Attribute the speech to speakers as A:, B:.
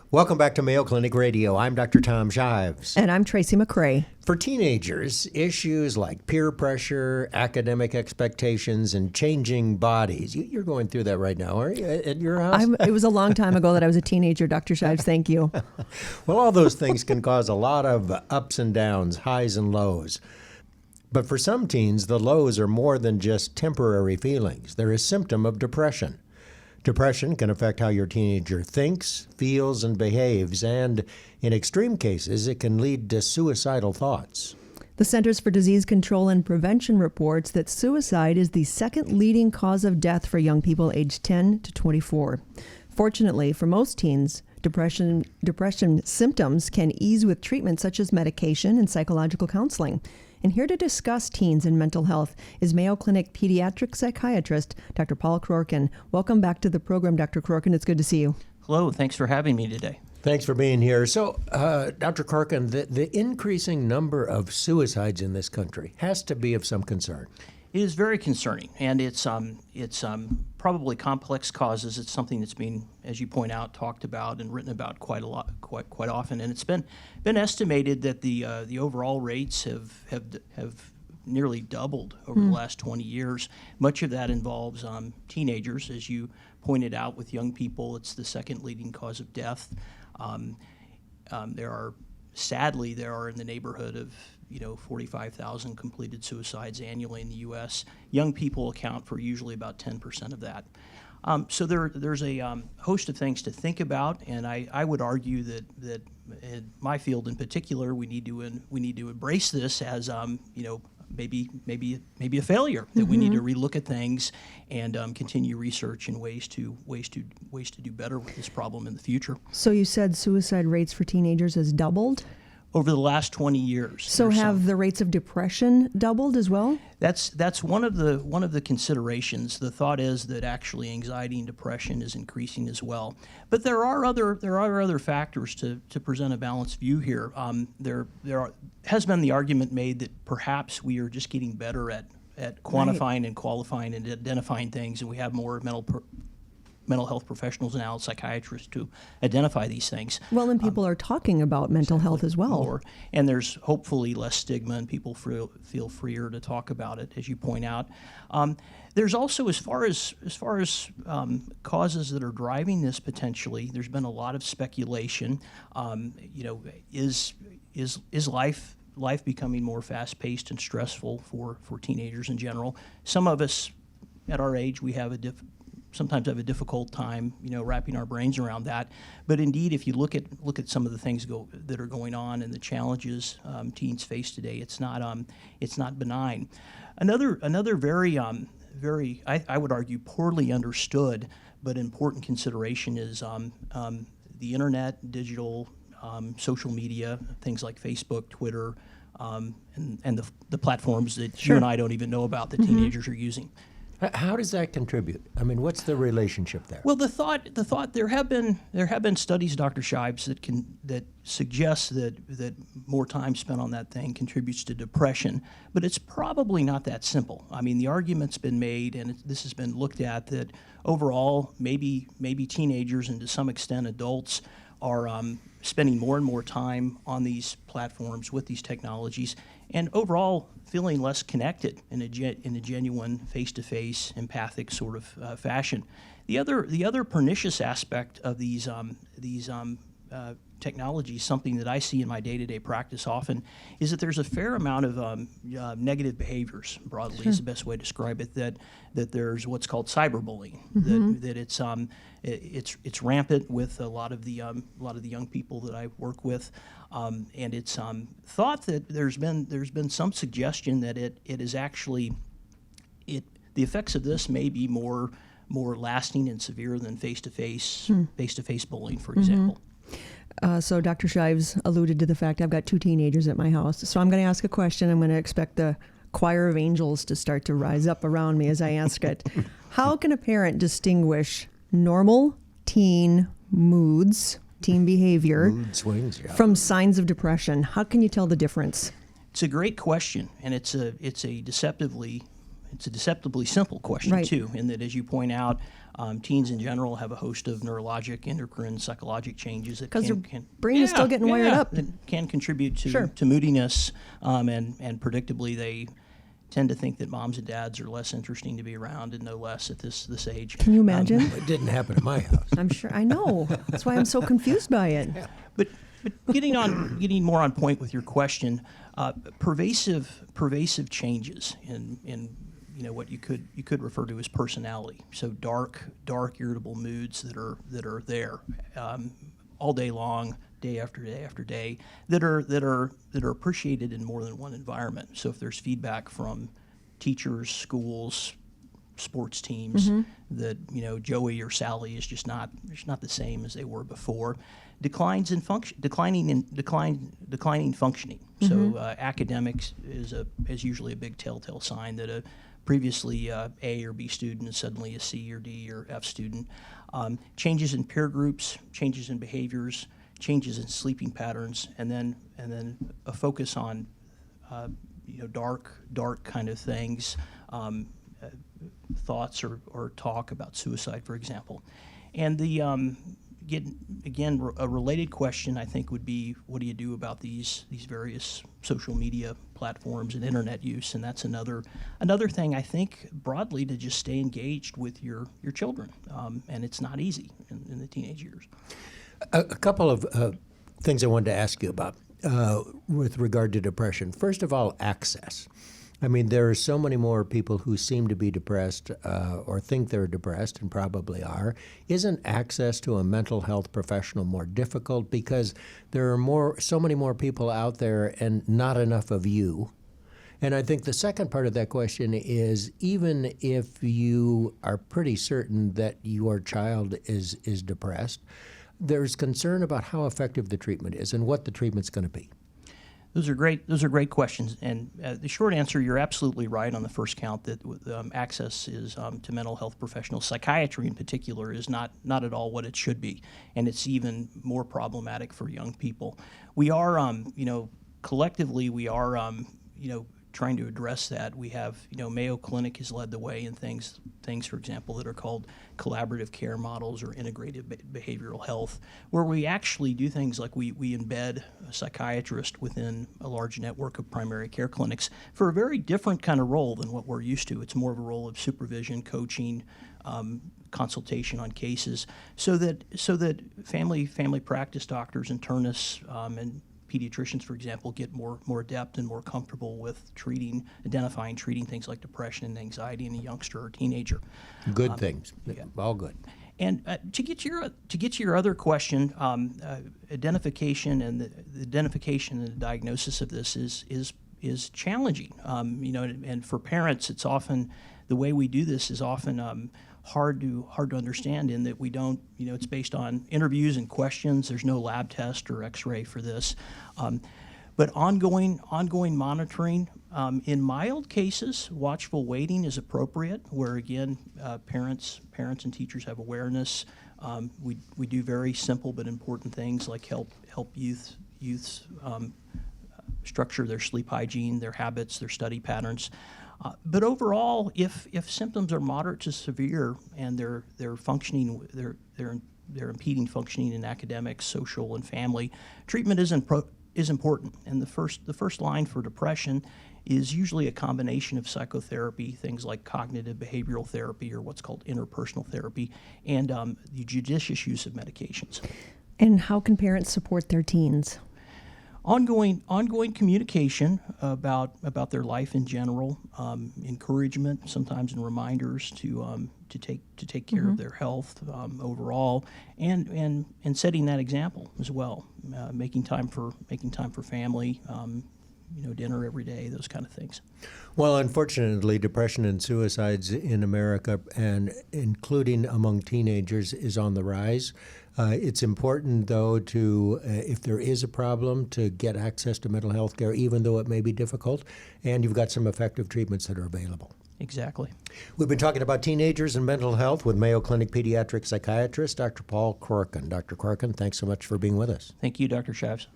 A: Welcome back to Mayo Clinic Radio. I'm Dr. Tom Shives.
B: And I'm Tracy McCrae.
A: For teenagers, issues like peer pressure, academic expectations, and changing bodies. You're going through that right now, aren't you, at your house?
B: It was a long time ago that I was a teenager, Dr. Shives. Thank you.
A: Well, all those things can cause a lot of ups and downs, highs and lows. But for some teens, the lows are more than just temporary feelings. They're a symptom of depression. Depression can affect how your teenager thinks, feels, and behaves, and in extreme cases, it can lead to suicidal thoughts.
B: The Centers for Disease Control and Prevention reports that suicide is the second leading cause of death for young people aged 10 to 24. Fortunately, for most teens, depression symptoms can ease with treatment such as medication and psychological counseling. And here to discuss teens and mental health is Mayo Clinic pediatric psychiatrist, Dr. Paul Croarkin. Welcome back to the program, Dr. Croarkin. It's good to see you.
C: Hello. Thanks for having me today.
A: Thanks for being here. So, Dr. Croarkin, the increasing number of suicides in this country has to be of some concern.
C: It is very concerning, and it's probably complex causes. It's something that's been, as you point out, talked about and written about quite often. And it's been estimated that the overall rates have nearly doubled over the last 20 years. Much of that involves teenagers, as you pointed out. With young people, it's the second leading cause of death. There are in the neighborhood of 45,000 completed suicides annually in the U.S. Young people account for usually about 10% of that. So there's a host of things to think about, and I would argue that in my field in particular, we need to embrace this as maybe a failure, that we need to relook at things and continue research and ways to do better with this problem in the future.
B: So you said suicide rates for teenagers has doubled?
C: Over the last 20 years.
B: So have the rates of depression doubled as well?
C: That's one of the considerations. The thought is that actually anxiety and depression is increasing as well. But there are other factors to present a balanced view here. Has been the argument made that perhaps we are just getting better at quantifying and qualifying and identifying things, and we have more mental health professionals now, psychiatrists, to identify these things.
B: Well, and people are talking about mental health as well.
C: More, and there's hopefully less stigma, and people feel freer to talk about it, as you point out. There's also, as far as causes that are driving this potentially, there's been a lot of speculation. Is life becoming more fast-paced and stressful for teenagers in general? Some of us at our age, we have sometimes have a difficult time, wrapping our brains around that. But indeed, if you look at some of the things that are going on and the challenges teens face today, it's not benign. Another very I would argue poorly understood but important consideration is the internet, digital, social media, things like Facebook, Twitter, and the platforms that you and I don't even know about that teenagers are using.
A: How does that contribute? I mean, what's the relationship there?
C: Well, the thought there have been studies, Dr. Shives, that suggest that more time spent on that thing contributes to depression, but it's probably not that simple. I mean, the argument's been made, and this has been looked at, that overall maybe teenagers and to some extent adults are spending more and more time on these platforms with these technologies, and overall feeling less connected in a genuine, face-to-face, empathic sort of fashion. The other pernicious aspect of these technologies, something that I see in my day-to-day practice often, is that there's a fair amount of negative behaviors. Broadly, is the best way to describe it. That there's what's called cyberbullying. That it's rampant with a lot of the young people that I work with, and it's thought that there's been some suggestion that it is actually the effects of this may be more lasting and severe than face-to-face bullying, for example.
B: So Dr. Shives alluded to the fact I've got two teenagers at my house. So I'm going to ask a question. I'm going to expect the choir of angels to start to rise up around me as I ask it. How can a parent distinguish normal teen moods, teen behavior,
A: mood swings,
B: from signs of depression? How can you tell the difference?
C: It's a great question, and it's a deceptively simple question, too, in that, as you point out, Teens in general have a host of neurologic, endocrine, psychologic changes that
B: Because their brain is still getting wired up.
C: that can contribute to,
B: Sure.
C: to moodiness, and predictably they tend to think that moms and dads are less interesting to be around and no less at this age.
B: Can you imagine?
A: It didn't happen at my house.
B: I'm sure. I know. That's why I'm so confused by it.
C: But getting more on point with your question, pervasive changes in what you could refer to as personality. So dark irritable moods that are there all day long, day after day after day, that are appreciated in more than one environment. So if there's feedback from teachers, schools, sports teams that Joey or Sally is just not the same as they were before. Declining functioning. So academics is usually a big telltale sign that a previously A or B student is suddenly a C or D or F student. Changes in peer groups, changes in behaviors, changes in sleeping patterns, and then a focus on dark kind of things. Thoughts or talk about suicide, for example. And the a related question I think would be, what do you do about these various social media platforms and internet use? And that's another thing I think broadly to just stay engaged with your children, and it's not easy in the teenage years.
A: A couple of things I wanted to ask you about with regard to depression. First of all, access. I mean, there are so many more people who seem to be depressed or think they're depressed and probably are. Isn't access to a mental health professional more difficult because there are so many more people out there and not enough of you? And I think the second part of that question is, even if you are pretty certain that your child is depressed, there's concern about how effective the treatment is and what the treatment's going to be.
C: Those are great questions, and the short answer, you're absolutely right on the first count that access is to mental health professionals. Psychiatry in particular is not at all what it should be, and it's even more problematic for young people. We are, collectively, we are, trying to address that. We have, Mayo Clinic has led the way in things, for example, that are called collaborative care models or integrative behavioral health, where we actually do things like we embed a psychiatrist within a large network of primary care clinics for a very different kind of role than what we're used to. It's more of a role of supervision, coaching, consultation on cases, so that family practice doctors, internists, and pediatricians, for example, get more adept and more comfortable with identifying, treating things like depression and anxiety in a youngster or teenager.
A: Good things, all good.
C: And to get to your other question, identification and the identification and the diagnosis of this is challenging. And for parents, it's often the way we do this is often hard to understand, in that we don't, it's based on interviews and questions. There's no lab test or X-ray for this, but ongoing monitoring. In mild cases, watchful waiting is appropriate, where again parents and teachers have awareness. We do very simple but important things like help youths structure their sleep hygiene, their habits, their study patterns. But overall, if symptoms are moderate to severe and they're functioning, they're impeding functioning in academics, social, and family, treatment is important. And the first line for depression is usually a combination of psychotherapy, things like cognitive behavioral therapy or what's called interpersonal therapy, and the judicious use of medications.
B: And how can parents support their teens?
C: Ongoing communication about their life in general, encouragement, sometimes and reminders to take care of their health overall, and setting that example as well, making time for family, dinner every day, those kind of things.
A: Well, unfortunately, depression and suicides in America, and including among teenagers, is on the rise. It's important, though, to, if there is a problem, to get access to mental health care, even though it may be difficult, and you've got some effective treatments that are available.
C: Exactly.
A: We've been talking about teenagers and mental health with Mayo Clinic pediatric psychiatrist, Dr. Paul Croarkin. Dr. Croarkin, thanks so much for being with us.
C: Thank you, Dr. Shives.